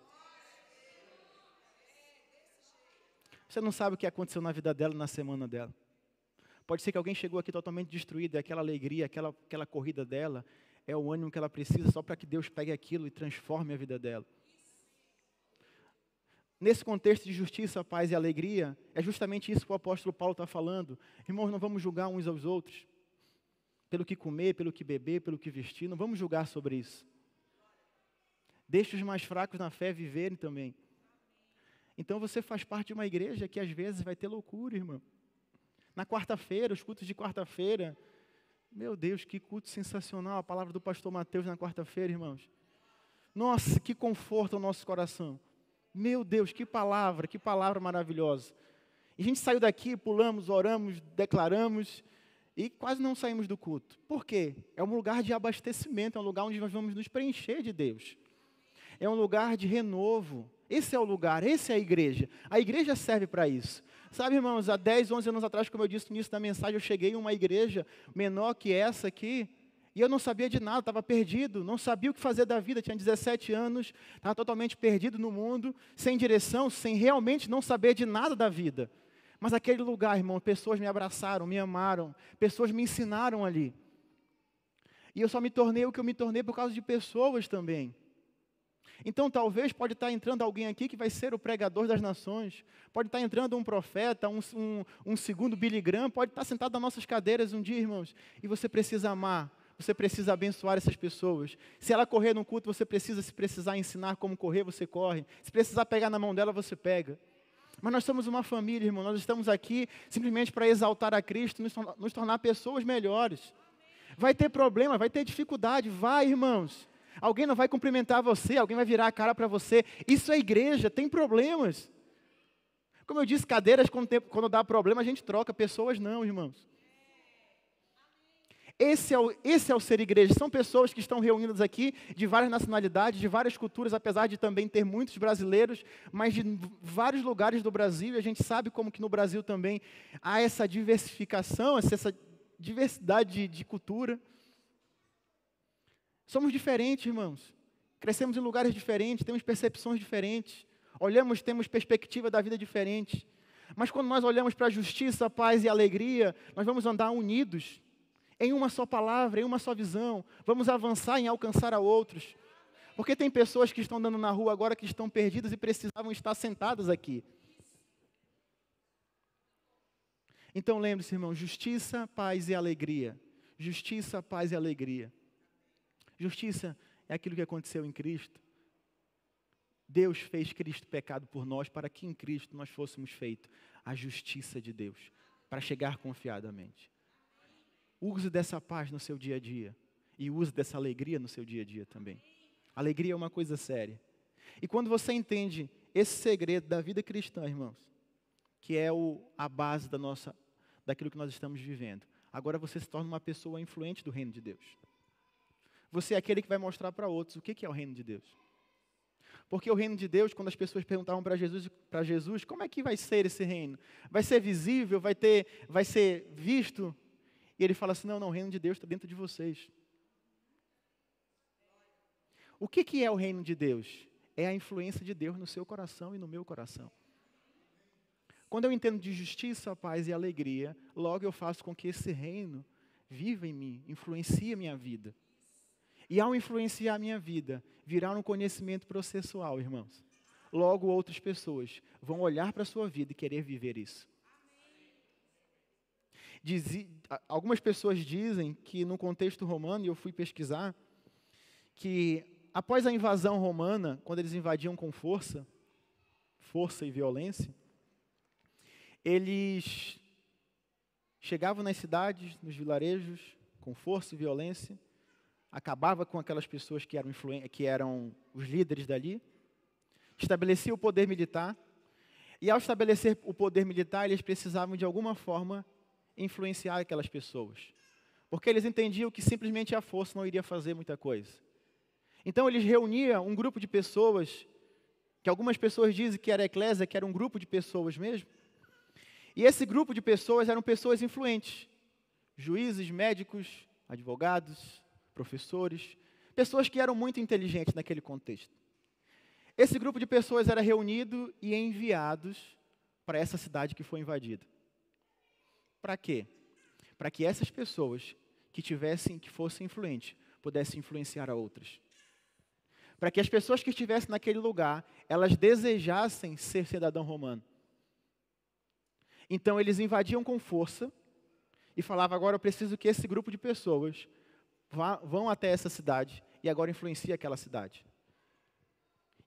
Você não sabe o que aconteceu na vida dela, na semana dela. Pode ser que alguém chegou aqui totalmente destruído, e aquela alegria, aquela corrida dela, é o ânimo que ela precisa só para que Deus pegue aquilo e transforme a vida dela. nesse contexto de justiça, paz e alegria, é justamente isso que o apóstolo Paulo está falando. Irmãos, não vamos julgar uns aos outros, pelo que comer, pelo que beber, pelo que vestir, não vamos julgar sobre isso. Deixe os mais fracos na fé viverem também. Então você faz parte de uma igreja que às vezes vai ter loucura, irmão. Na quarta-feira, os cultos de quarta-feira, meu Deus, que culto sensacional, a palavra do pastor Mateus na quarta-feira, irmãos. Nossa, que conforto ao nosso coração. Meu Deus, que palavra maravilhosa. E a gente saiu daqui, pulamos, oramos, declaramos e quase não saímos do culto. Por quê? É um lugar de abastecimento, é um lugar onde nós vamos nos preencher de Deus. É um lugar de renovo. Esse é o lugar, essa é a igreja. A igreja serve para isso. Sabe, irmãos, há 10, 11 anos atrás, como eu disse no início da mensagem, eu cheguei em uma igreja menor que essa aqui, e eu não sabia de nada, estava perdido, não sabia o que fazer da vida, tinha 17 anos, estava totalmente perdido no mundo, sem direção, sem realmente não saber de nada da vida. Mas aquele lugar, irmão, pessoas me abraçaram, me amaram, pessoas me ensinaram ali. E eu só me tornei o que eu me tornei por causa de pessoas também. Então, talvez pode estar entrando alguém aqui que vai ser o pregador das nações, pode estar entrando um profeta, um segundo Billy Graham, pode estar sentado nas nossas cadeiras um dia, irmãos, e você precisa amar, você precisa abençoar essas pessoas. Se ela correr no culto, você precisa, se precisar ensinar como correr, você corre. Se precisar pegar na mão dela, você pega. Mas nós somos uma família, irmão, nós estamos aqui simplesmente para exaltar a Cristo, nos tornar pessoas melhores. Vai ter problema, vai ter dificuldade, vai, irmãos. Alguém não vai cumprimentar você, alguém vai virar a cara para você. Isso é igreja, tem problemas. Como eu disse, cadeiras, quando dá problema, a gente troca. Pessoas não, irmãos. Esse é o ser igreja. São pessoas que estão reunidas aqui, de várias nacionalidades, de várias culturas, apesar de também ter muitos brasileiros, mas de vários lugares do Brasil. E a gente sabe como que no Brasil também há essa diversificação, essa diversidade de cultura. Somos diferentes, irmãos. Crescemos em lugares diferentes, temos percepções diferentes. Olhamos, temos perspectiva da vida diferente. Mas quando nós olhamos para a justiça, a paz e a alegria, nós vamos andar unidos, em uma só palavra, em uma só visão. Vamos avançar em alcançar a outros. Porque tem pessoas que estão andando na rua agora que estão perdidas e precisavam estar sentadas aqui. Então lembre-se, irmão, justiça, paz e alegria. Justiça, paz e alegria. Justiça é aquilo que aconteceu em Cristo. Deus fez Cristo pecado por nós, para que em Cristo nós fôssemos feitos a justiça de Deus, para chegar confiadamente. Use dessa paz no seu dia a dia, e use dessa alegria no seu dia a dia também. Alegria é uma coisa séria. E quando você entende esse segredo da vida cristã, irmãos, que é a base daquilo que nós estamos vivendo, agora você se torna uma pessoa influente do reino de Deus. Você é aquele que vai mostrar para outros o que é o reino de Deus. Porque o reino de Deus, quando as pessoas perguntavam para Jesus, como é que vai ser esse reino? Vai ser visível? Vai ser visto? E ele fala assim, não, o reino de Deus está dentro de vocês. O que é o reino de Deus? É a influência de Deus no seu coração e no meu coração. Quando eu entendo de justiça, paz e alegria, logo eu faço com que esse reino viva em mim, influencie a minha vida. E ao influenciar a minha vida, virá um conhecimento processual, irmãos. Logo outras pessoas vão olhar para a sua vida e querer viver isso. Algumas pessoas dizem que no contexto romano, e eu fui pesquisar, que após a invasão romana, quando eles invadiam com força e violência, eles chegavam nas cidades, nos vilarejos, com força e violência, acabava com aquelas pessoas que eram os líderes dali, estabelecia o poder militar, e ao estabelecer o poder militar, eles precisavam de alguma forma influenciar aquelas pessoas, porque eles entendiam que simplesmente a força não iria fazer muita coisa. Então eles reuniam um grupo de pessoas, que algumas pessoas dizem que era a eclésia, que era um grupo de pessoas mesmo, e esse grupo de pessoas eram pessoas influentes, juízes, médicos, advogados, professores, pessoas que eram muito inteligentes naquele contexto. Esse grupo de pessoas era reunido e enviados para essa cidade que foi invadida. Para quê? Para que essas pessoas que fossem influentes, pudessem influenciar a outras. para que as pessoas que estivessem naquele lugar, elas desejassem ser cidadão romano. Então eles invadiam com força e falavam, agora eu preciso que esse grupo de pessoas vão até essa cidade e agora influencie aquela cidade.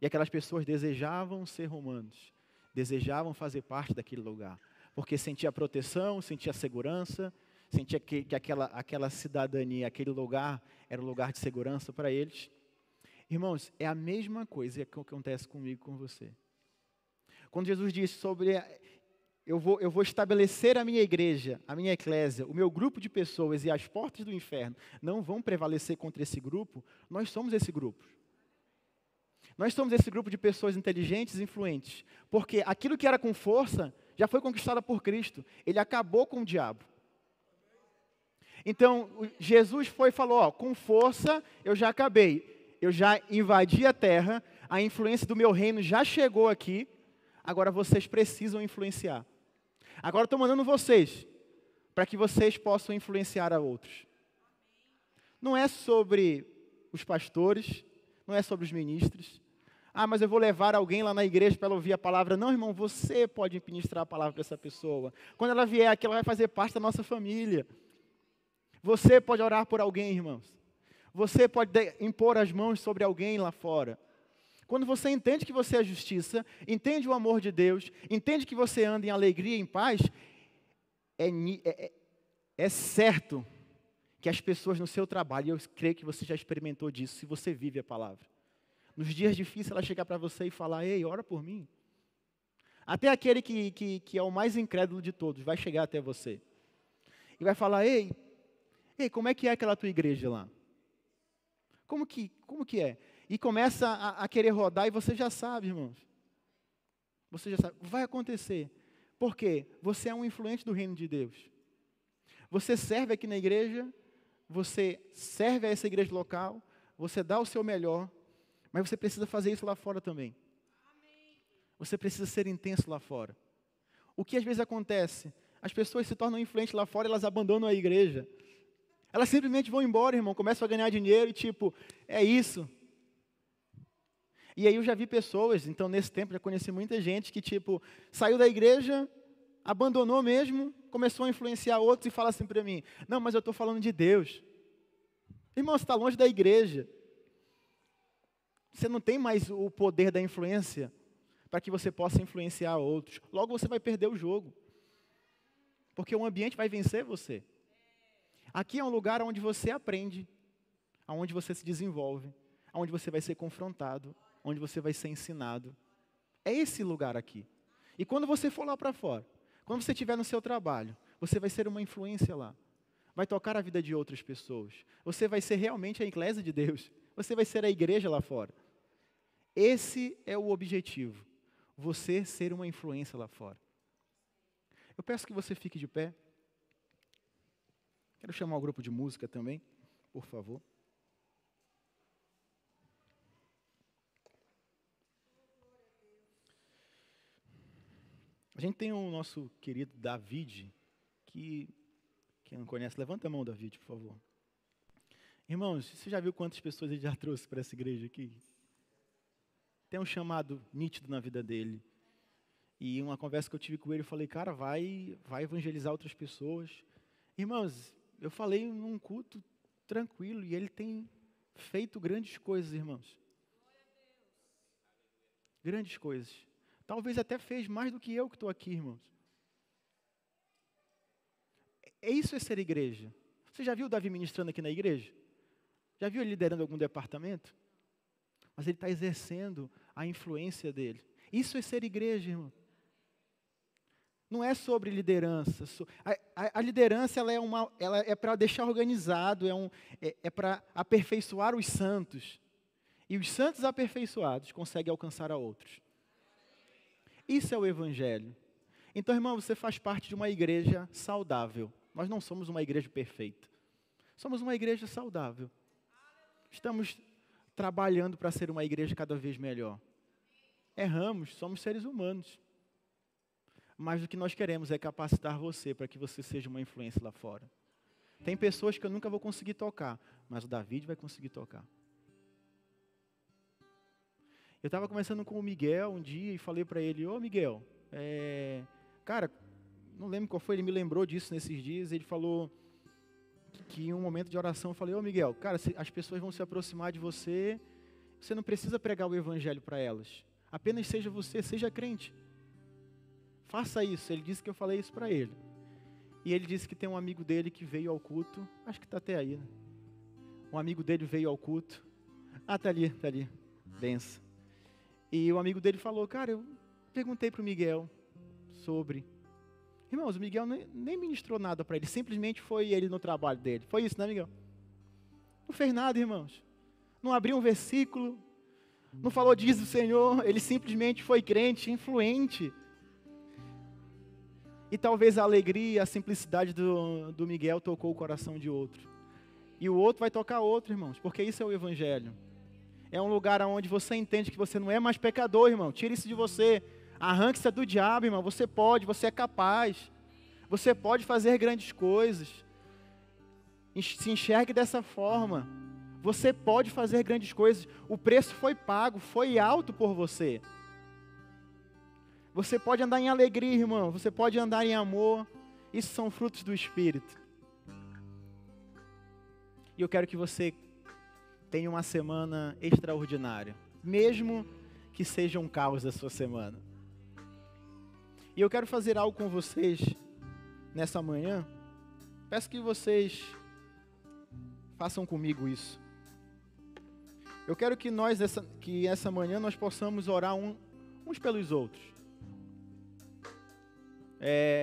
E aquelas pessoas desejavam ser romanos, desejavam fazer parte daquele lugar, porque sentia proteção, sentia segurança, sentia que aquela cidadania, aquele lugar era um lugar de segurança para eles. Irmãos, é a mesma coisa que acontece comigo e com você. Quando Jesus disse sobre, eu vou estabelecer a minha igreja, a minha eclésia, o meu grupo de pessoas e as portas do inferno não vão prevalecer contra esse grupo, nós somos esse grupo. Nós somos esse grupo de pessoas inteligentes e influentes, porque aquilo que era com força já foi conquistado por Cristo. Ele acabou com o diabo. Então, Jesus foi e falou, com força eu já acabei. Eu já invadi a terra, a influência do meu reino já chegou aqui, agora vocês precisam influenciar. Agora estou mandando vocês, para que vocês possam influenciar a outros. Não é sobre os pastores, não é sobre os ministros. Mas eu vou levar alguém lá na igreja para ela ouvir a palavra. Não, irmão, você pode ministrar a palavra para essa pessoa. Quando ela vier aqui, ela vai fazer parte da nossa família. Você pode orar por alguém, irmãos. Você pode impor as mãos sobre alguém lá fora. Quando você entende que você é justiça, entende o amor de Deus, entende que você anda em alegria e em paz, é certo que as pessoas no seu trabalho, e eu creio que você já experimentou disso, se você vive a palavra. Nos dias difíceis, ela chegar para você e falar, ei, ora por mim. Até aquele que é o mais incrédulo de todos, vai chegar até você. E vai falar, ei, como é que é aquela tua igreja lá? Como que é? E começa a querer rodar e você já sabe, irmãos. Você já sabe, vai acontecer. Por quê? Você é um influente do reino de Deus. Você serve aqui na igreja, você serve a essa igreja local, você dá o seu melhor, mas você precisa fazer isso lá fora também. Você precisa ser intenso lá fora. O que às vezes acontece? As pessoas se tornam influentes lá fora e elas abandonam a igreja. Elas simplesmente vão embora, irmão, começam a ganhar dinheiro e é isso. E aí eu já vi pessoas, então nesse tempo já conheci muita gente que saiu da igreja, abandonou mesmo, começou a influenciar outros e fala assim para mim, não, mas eu estou falando de Deus. Irmão, você está longe da igreja. Você não tem mais o poder da influência para que você possa influenciar outros. Logo você vai perder o jogo. Porque o ambiente vai vencer você. Aqui é um lugar onde você aprende, onde você se desenvolve, onde você vai ser confrontado, onde você vai ser ensinado. É esse lugar aqui. E quando você for lá para fora, quando você estiver no seu trabalho, você vai ser uma influência lá. Vai tocar a vida de outras pessoas. Você vai ser realmente a eclésia de Deus. Você vai ser a igreja lá fora. Esse é o objetivo. Você ser uma influência lá fora. Eu peço que você fique de pé. Quero chamar o grupo de música também, por favor. A gente tem o nosso querido David, que quem não conhece, levanta a mão, David, por favor. Irmãos, você já viu quantas pessoas ele já trouxe para essa igreja aqui? Tem um chamado nítido na vida dele. E uma conversa que eu tive com ele, eu falei, cara, vai evangelizar outras pessoas. Irmãos, eu falei num culto tranquilo, e ele tem feito grandes coisas, irmãos. Grandes coisas. Talvez até fez mais do que eu que estou aqui, irmãos. Isso é ser igreja. Você já viu o Davi ministrando aqui na igreja? Já viu ele liderando algum departamento? Mas ele está exercendo a influência dele. Isso é ser igreja, irmão. Não é sobre liderança. A liderança ela é para deixar organizado, é para aperfeiçoar os santos. E os santos aperfeiçoados conseguem alcançar a outros. Isso é o evangelho. Então, irmão, você faz parte de uma igreja saudável. Nós não somos uma igreja perfeita. Somos uma igreja saudável. Estamos trabalhando para ser uma igreja cada vez melhor. Erramos, somos seres humanos. Mas o que nós queremos é capacitar você para que você seja uma influência lá fora. Tem pessoas que eu nunca vou conseguir tocar, mas o David vai conseguir tocar. Eu estava conversando com o Miguel um dia e falei para ele, ô Miguel, cara, não lembro qual foi, ele me lembrou disso nesses dias, ele falou que em um momento de oração eu falei, ô Miguel, cara, as pessoas vão se aproximar de você, você não precisa pregar o evangelho para elas, apenas seja você, seja crente. Faça isso. Ele disse que eu falei isso para ele. E ele disse que tem um amigo dele que veio ao culto, acho que está até aí, né? Um amigo dele veio ao culto. Ah, tá ali, benção. E o amigo dele falou, cara, eu perguntei para o Miguel sobre... Irmãos, o Miguel nem ministrou nada para ele, simplesmente foi ele no trabalho dele. Foi isso, né, Miguel? Não fez nada, irmãos. Não abriu um versículo, não falou diz o Senhor, ele simplesmente foi crente, influente. E talvez a alegria, a simplicidade do Miguel tocou o coração de outro. E o outro vai tocar outro, irmãos, porque isso é o evangelho. É um lugar onde você entende que você não é mais pecador, irmão. Tira isso de você. Arranque-se do diabo, irmão. Você pode, você é capaz. Você pode fazer grandes coisas. Se enxergue dessa forma. Você pode fazer grandes coisas. O preço foi pago, foi alto por você. Você pode andar em alegria, irmão. Você pode andar em amor. Isso são frutos do Espírito. E eu quero que você tenha uma semana extraordinária. Mesmo que seja um caos a sua semana. E eu quero fazer algo com vocês nessa manhã. Peço que vocês façam comigo isso. Eu quero que essa manhã nós possamos orar uns pelos outros.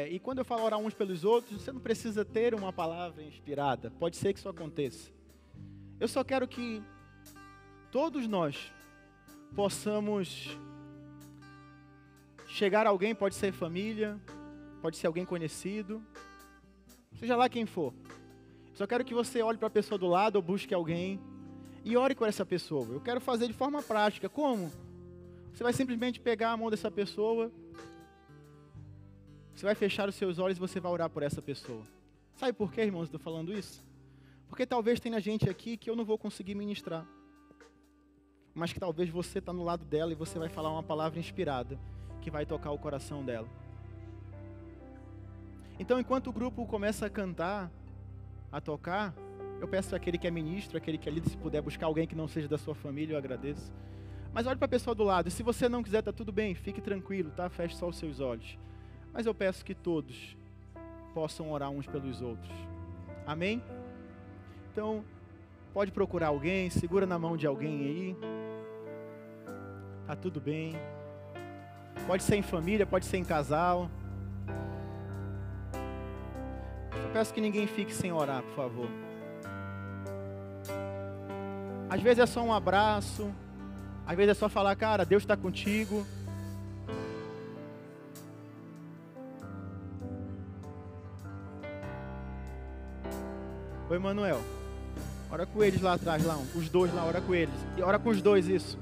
E quando eu falo orar uns pelos outros, você não precisa ter uma palavra inspirada. Pode ser que isso aconteça. Eu só quero que todos nós possamos chegar a alguém, pode ser família, pode ser alguém conhecido, seja lá quem for. Só quero que você olhe para a pessoa do lado ou busque alguém e ore com essa pessoa. Eu quero fazer de forma prática. Como? Você vai simplesmente pegar a mão dessa pessoa, você vai fechar os seus olhos e você vai orar por essa pessoa. Sabe por quê, irmãos, eu estou falando isso? Porque talvez tenha gente aqui que eu não vou conseguir ministrar. Mas que talvez você está no lado dela e você vai falar uma palavra inspirada que vai tocar o coração dela. Então, enquanto o grupo começa a cantar, a tocar, eu peço àquele que é ministro, àquele que é líder, se puder buscar alguém que não seja da sua família, eu agradeço. Mas olhe para a pessoa do lado, e se você não quiser, está tudo bem, fique tranquilo, tá? Feche só os seus olhos. Mas eu peço que todos possam orar uns pelos outros. Amém? Então, pode procurar alguém, segura na mão de alguém aí. Tá tudo bem. Pode ser em família, pode ser em casal. Eu peço que ninguém fique sem orar, por favor. Às vezes é só um abraço. Às vezes é só falar, cara, Deus está contigo. Oi, Manuel. Ora com eles lá atrás, lá, os dois lá, ora com eles. E ora com os dois, isso.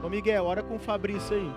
Ô Miguel, ora com o Fabrício aí.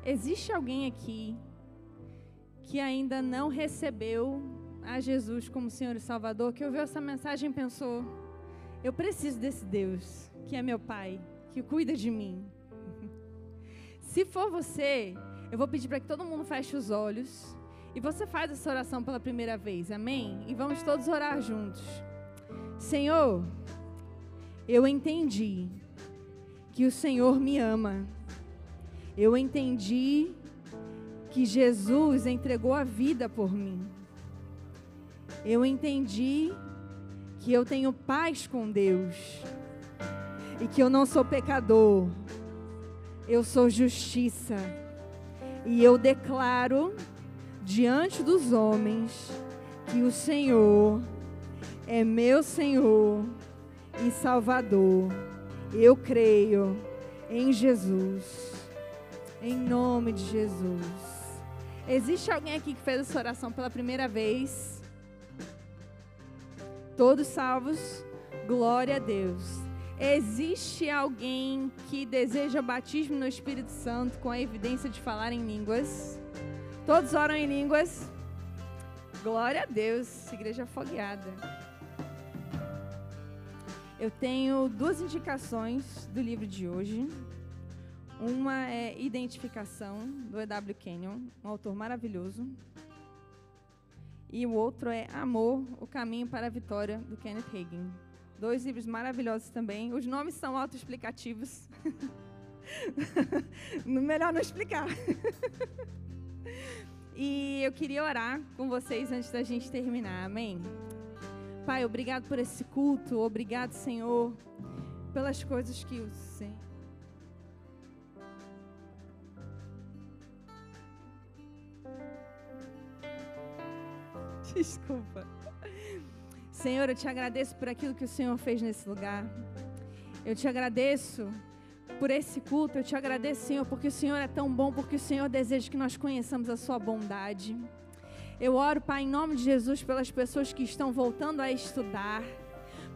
Existe alguém aqui que ainda não recebeu a Jesus como Senhor e Salvador, que ouviu essa mensagem e pensou: eu preciso desse Deus, que é meu Pai, que cuida de mim? Se for você, eu vou pedir para que todo mundo feche os olhos e você faz essa oração pela primeira vez, amém? E vamos todos orar juntos. Senhor, eu entendi que o Senhor me ama. Eu entendi que Jesus entregou a vida por mim. Eu entendi que eu tenho paz com Deus e que eu não sou pecador, eu sou justiça. E eu declaro diante dos homens que o Senhor é meu Senhor e Salvador. Eu creio em Jesus, em nome de Jesus. Existe alguém aqui que fez essa oração pela primeira vez? Todos salvos? Glória a Deus. Existe alguém que deseja batismo no Espírito Santo com a evidência de falar em línguas? Todos oram em línguas? Glória a Deus, igreja afogueada. Eu tenho 2 indicações do livro de hoje. Uma é Identificação, do E.W. Kenyon, um autor maravilhoso. E o outro é Amor, o Caminho para a Vitória, do Kenneth Hagin. 2 livros maravilhosos também. Os nomes são autoexplicativos. Melhor não explicar. E eu queria orar com vocês antes da gente terminar, amém? Pai, obrigado por esse culto. Obrigado, Senhor, pelas coisas que o Senhor... Desculpa. Senhor, eu te agradeço por aquilo que o Senhor fez nesse lugar. Eu te agradeço por esse culto. Eu te agradeço, Senhor, porque o Senhor é tão bom, porque o Senhor deseja que nós conheçamos a sua bondade. Eu oro, Pai, em nome de Jesus, pelas pessoas que estão voltando a estudar,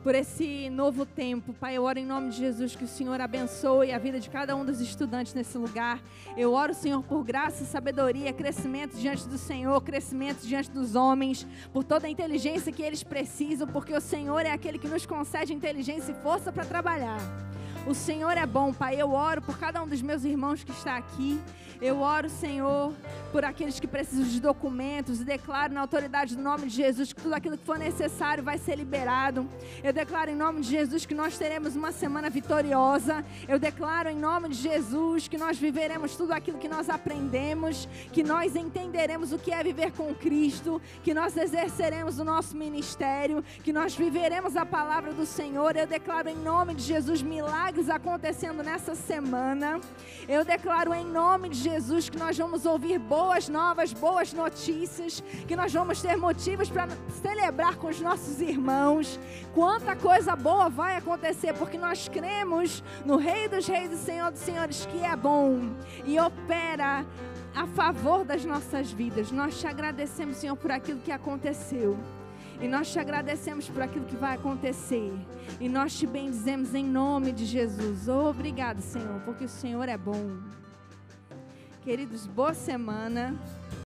por esse novo tempo. Pai, eu oro em nome de Jesus que o Senhor abençoe a vida de cada um dos estudantes nesse lugar. Eu oro, Senhor, por graça e sabedoria, crescimento diante do Senhor, crescimento diante dos homens, por toda a inteligência que eles precisam, porque o Senhor é aquele que nos concede inteligência e força para trabalhar. O Senhor é bom, Pai. Eu oro por cada um dos meus irmãos que está aqui. Eu oro, Senhor, por aqueles que precisam de documentos e declaro na autoridade do nome de Jesus que tudo aquilo que for necessário vai ser liberado. Eu declaro em nome de Jesus que nós teremos uma semana vitoriosa. Eu declaro em nome de Jesus que nós viveremos tudo aquilo que nós aprendemos, que nós entenderemos o que é viver com Cristo, que nós exerceremos o nosso ministério, que nós viveremos a palavra do Senhor. Eu declaro em nome de Jesus milagres acontecendo nessa semana. Eu declaro em nome de Jesus que nós vamos ouvir boas novas, boas notícias, que nós vamos ter motivos para celebrar com os nossos irmãos. Quanta coisa boa vai acontecer, porque nós cremos no Rei dos Reis e Senhor dos Senhores, que é bom e opera a favor das nossas vidas. Nós te agradecemos, Senhor, por aquilo que aconteceu. E nós te agradecemos por aquilo que vai acontecer. E nós te bendizemos em nome de Jesus. Obrigado, Senhor, porque o Senhor é bom. Queridos, boa semana.